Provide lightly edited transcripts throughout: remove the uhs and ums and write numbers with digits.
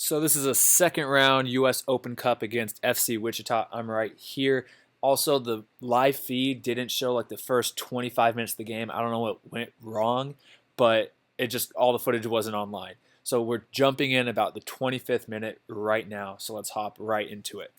So this is a second round U.S. Open Cup against FC Wichita. I'm right here. Also, the live feed didn't show like the first 25 minutes of the game. I don't know what went wrong, but it just all the footage wasn't online. So we're jumping in about the 25th minute right now. So let's hop right into it.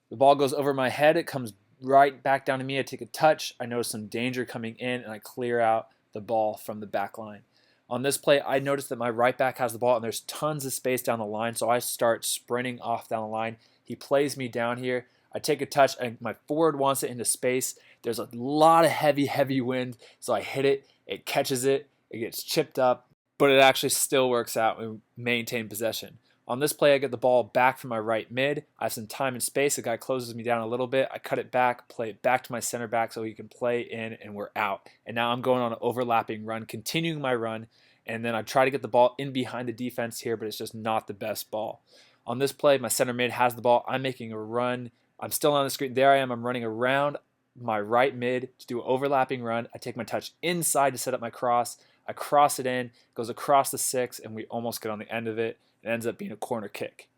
The ball goes over my head. It comes right back down to me. I take a touch. I notice some danger coming in, and I clear out the ball from the back line. On this play, I notice that my right back has the ball, and there's tons of space down the line, so I start sprinting off down the line. He plays me down here. I take a touch, and my forward wants it into space. There's a lot of heavy wind, so I hit it. It catches it. It gets chipped up, but it actually still works out. We maintain possession. On this play, I get the ball back from my right mid. I have some time and space. The guy closes me down a little bit. I cut it back, play it back to my center back so he can play in, and we're out. And now I'm going on an overlapping run, continuing my run, and then I try to get the ball in behind the defense here, but it's just not the best ball. On this play, my center mid has the ball. I'm making a run. I'm still on the screen. There I am. I'm running around my right mid to do an overlapping run. I take my touch inside to set up my cross. I cross it in, goes across the 6, and we almost get on the end of it. It ends up being a corner kick.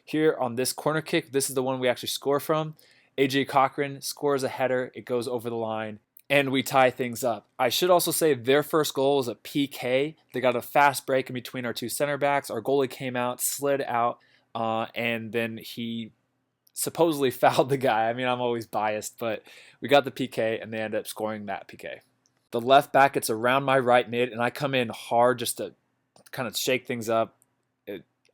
Here on this corner kick, this is the one we actually score from. AJ Cochran scores a header. It goes over the line, and we tie things up. I should also say their first goal was a PK. They got a fast break in between our two center backs. Our goalie came out, slid out, and then he supposedly fouled the guy. I mean, I'm always biased, but we got the PK, and they ended up scoring that PK. The left back gets around my right mid, and I come in hard just to kind of shake things up.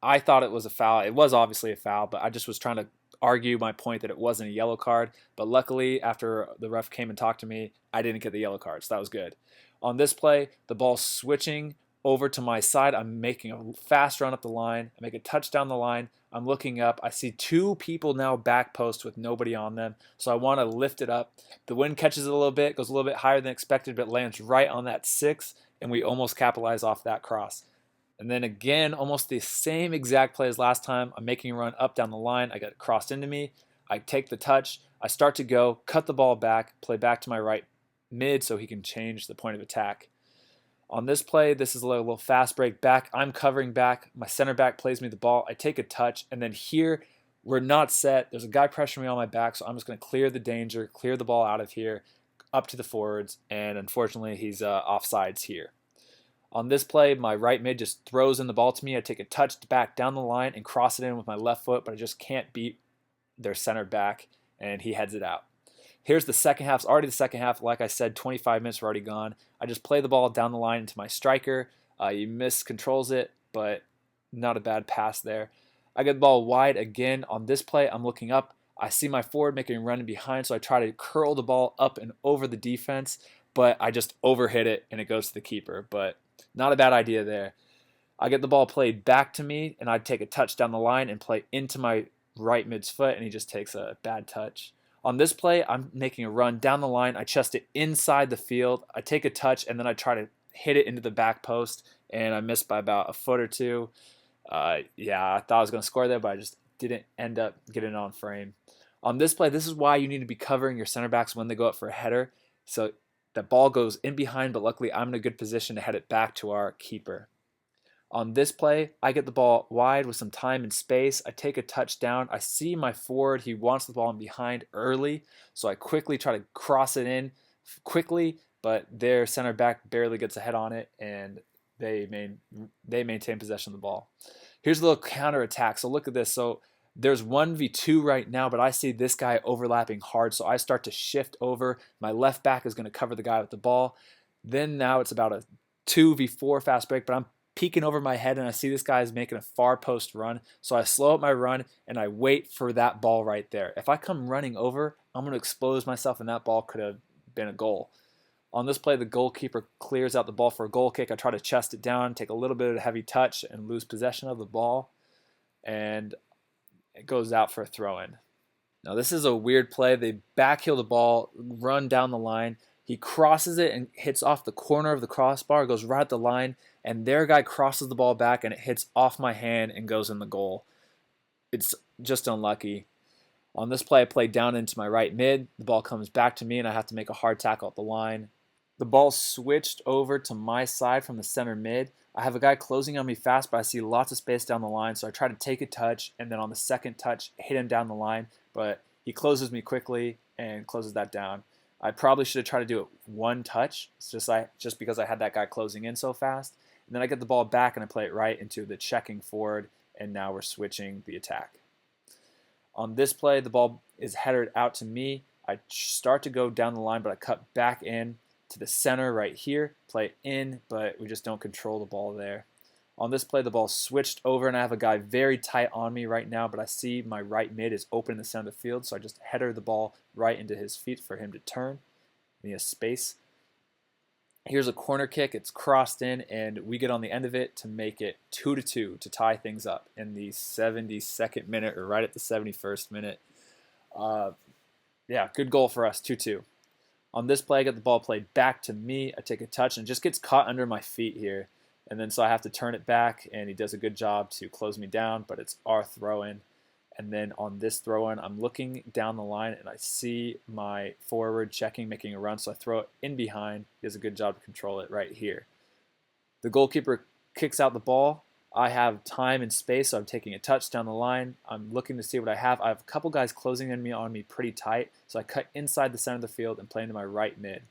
I thought it was a foul. It was obviously a foul, but I just was trying to argue my point that it wasn't a yellow card. But luckily, after the ref came and talked to me, I didn't get the yellow card, so that was good. On this play, the ball's switching over to my side. I'm making a fast run up the line. I make a touch down the line. I'm looking up. I see two people now back post with nobody on them, so I want to lift it up. The wind catches it a little bit, goes a little bit higher than expected, but lands right on that 6, and we almost capitalize off that cross. And then again, almost the same exact play as last time. I'm making a run up down the line. I get it crossed into me. I take the touch. I start to go, cut the ball back, play back to my right mid so he can change the point of attack. On this play, this is a little fast break back. I'm covering back. My center back plays me the ball. I take a touch, and then here, we're not set. There's a guy pressuring me on my back, so I'm just going to clear the danger, clear the ball out of here, up to the forwards, and unfortunately, he's offsides here. On this play, my right mid just throws in the ball to me. I take a touch back down the line and cross it in with my left foot, but I just can't beat their center back, and he heads it out. Here's the second half. It's already the second half. Like I said, 25 minutes are already gone. I just play the ball down the line into my striker. He miscontrols it, but not a bad pass there. I get the ball wide again. On this play, I'm looking up. I see my forward making a run in behind, so I try to curl the ball up and over the defense, but I just overhit it, and it goes to the keeper. But not a bad idea there. I get the ball played back to me, and I take a touch down the line and play into my right mid's foot, and he just takes a bad touch. On this play, I'm making a run down the line. I chest it inside the field. I take a touch, and then I try to hit it into the back post, and I missed by about a foot or two. I thought I was going to score there, but I just didn't end up getting it on frame. On this play, this is why you need to be covering your center backs when they go up for a header. So that ball goes in behind, but luckily I'm in a good position to head it back to our keeper. On this play, I get the ball wide with some time and space. I take a touch down. I see my forward. He wants the ball in behind early, so I quickly try to cross it in quickly, but their center back barely gets a head on it, and they maintain possession of the ball. Here's a little counter attack. So look at this. So there's 1v2 right now, but I see this guy overlapping hard, so I start to shift over. My left back is going to cover the guy with the ball. Then now it's about a 2v4 fast break, but I'm peeking over my head, and I see this guy is making a far post run, so I slow up my run, and I wait for that ball right there. If I come running over, I'm going to expose myself, and that ball could have been a goal. On this play, the goalkeeper clears out the ball for a goal kick. I try to chest it down, take a little bit of a heavy touch, and lose possession of the ball, and it goes out for a throw-in. Now this is a weird play. They backheel the ball, run down the line. He crosses it and hits off the corner of the crossbar, goes right at the line, and their guy crosses the ball back, and it hits off my hand and goes in the goal. It's just unlucky. On this play, I play down into my right mid. The ball comes back to me, and I have to make a hard tackle at the line. The ball switched over to my side from the center mid. I have a guy closing on me fast, but I see lots of space down the line, so I try to take a touch, and then on the second touch, hit him down the line, but he closes me quickly and closes that down. I probably should have tried to do it one touch, just because I had that guy closing in so fast. And then I get the ball back and I play it right into the checking forward, and now we're switching the attack. On this play, the ball is headed out to me. I start to go down the line, but I cut back in to the center right here, play in, but we just don't control the ball there. On this play, the ball switched over, and I have a guy very tight on me right now, but I see my right mid is open in the center of the field, so I just header the ball right into his feet for him to turn. And he has space. Here's a corner kick. It's crossed in, and we get on the end of it to make it 2-2 to tie things up in the 72nd minute, or right at the 71st minute. Yeah, good goal for us, 2-2. On this play, I get the ball played back to me. I take a touch, and it just gets caught under my feet here. And then so I have to turn it back, and he does a good job to close me down, but it's our throw-in. And then on this throw-in, I'm looking down the line, and I see my forward checking, making a run, so I throw it in behind. He does a good job to control it right here. The goalkeeper kicks out the ball. I have time and space, so I'm taking a touch down the line. I'm looking to see what I have. I have a couple guys closing in on me pretty tight, so I cut inside the center of the field and play into my right mid.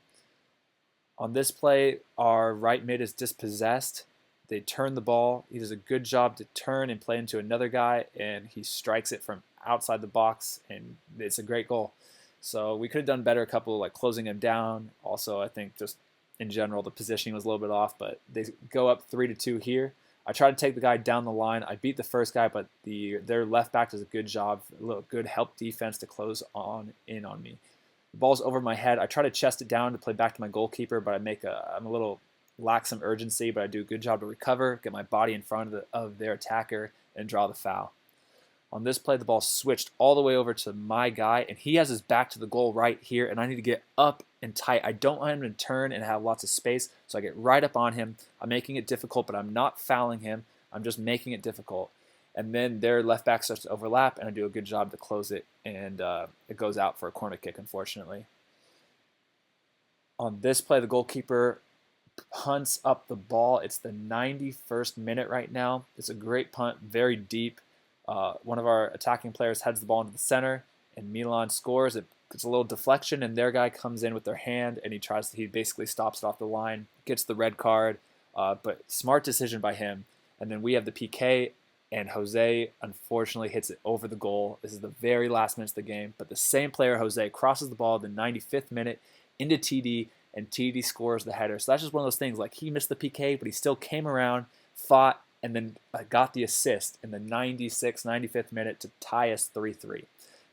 On this play, our right mid is dispossessed. They turn the ball. He does a good job to turn and play into another guy, and he strikes it from outside the box, and it's a great goal. So we could have done better, a couple like closing him down. Also, I think just in general, the positioning was a little bit off, but they go up 3-2 here. I try to take the guy down the line. I beat the first guy, but their left back does a good job, a little good help defense to close in on me. The ball's over my head. I try to chest it down to play back to my goalkeeper, but I'm a little lack some urgency, but I do a good job to recover, get my body in front of their attacker, and draw the foul. On this play, the ball switched all the way over to my guy, and he has his back to the goal right here, and I need to get up and tight. I don't want him to turn and have lots of space, so I get right up on him. I'm making it difficult, but I'm not fouling him. I'm just making it difficult. And then their left back starts to overlap, and I do a good job to close it, and it goes out for a corner kick, unfortunately. On this play, the goalkeeper punts up the ball. It's the 91st minute right now. It's a great punt, very deep. One of our attacking players heads the ball into the center, and Milan scores. It's a little deflection, and their guy comes in with their hand, and he basically stops it off the line, gets the red card, but smart decision by him. And then we have the PK, and Jose unfortunately hits it over the goal. This is the very last minutes of the game, but the same player, Jose, crosses the ball at the 95th minute into TD, and TD scores the header. So that's just one of those things. Like, he missed the PK, but he still came around, fought, and then got the assist in the 96th, 95th minute to tie us 3-3.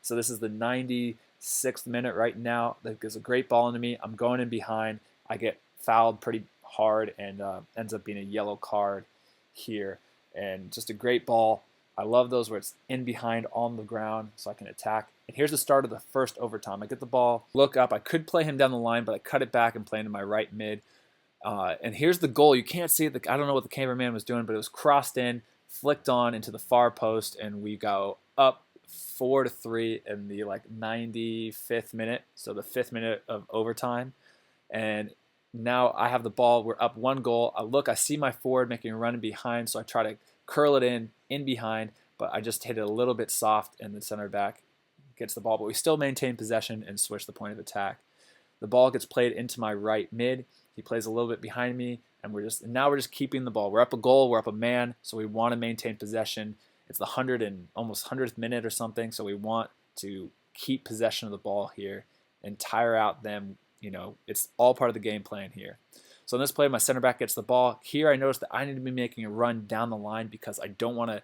So this is the 96th minute right now. That gives a great ball into me. I'm going in behind. I get fouled pretty hard, and ends up being a yellow card here. And just a great ball. I love those where it's in behind on the ground so I can attack. And here's the start of the first overtime. I get the ball, look up. I could play him down the line, but I cut it back and play into my right mid. And here's the goal. You can't see it. I don't know what the cameraman was doing, but it was crossed in, flicked on into the far post, and we go up 4-3 in the 95th minute, so the 5th minute of overtime. And now I have the ball. We're up 1 goal. I see my forward making a run in behind, so I try to curl it in behind, but I just hit it a little bit soft, and the center back gets the ball, but we still maintain possession and switch the point of attack. The ball gets played into my right mid. He plays a little bit behind me, and now we're just keeping the ball. We're up a goal, we're up a man, so we want to maintain possession. It's the almost 100th minute or something, so we want to keep possession of the ball here and tire out them. It's all part of the game plan here. So in this play, my center back gets the ball. Here I notice that I need to be making a run down the line because I don't want to.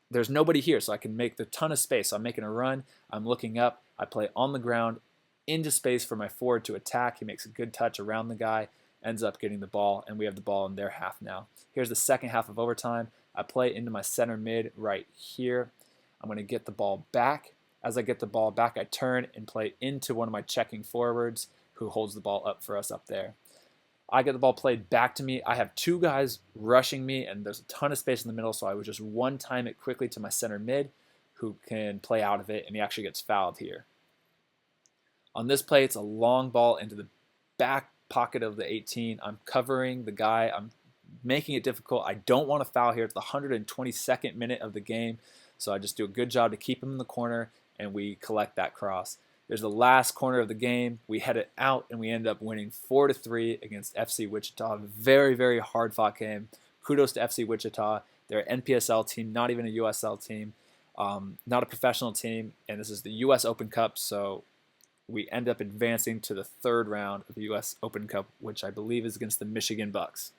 There's nobody here, so I can make a ton of space. So I'm making a run. I'm looking up. I play on the ground into space for my forward to attack. He makes a good touch around the guy, ends up getting the ball, and we have the ball in their half now. Here's the second half of overtime. I play into my center mid right here. I'm going to get the ball back. As I get the ball back, I turn and play into one of my checking forwards who holds the ball up for us up there. I get the ball played back to me. I have 2 guys rushing me, and there's a ton of space in the middle, so I would just one-time it quickly to my center mid, who can play out of it, and he actually gets fouled here. On this play, it's a long ball into the back pocket of the 18. I'm covering the guy. I'm making it difficult. I don't want to foul here. It's the 122nd minute of the game, so I just do a good job to keep him in the corner, and we collect that cross. There's the last corner of the game. We head it out, and we end up winning 4-3 against FC Wichita. Very, very hard-fought game. Kudos to FC Wichita. They're an NPSL team, not even a USL team, not a professional team, and this is the U.S. Open Cup, so we end up advancing to the third round of the U.S. Open Cup, which I believe is against the Michigan Bucks.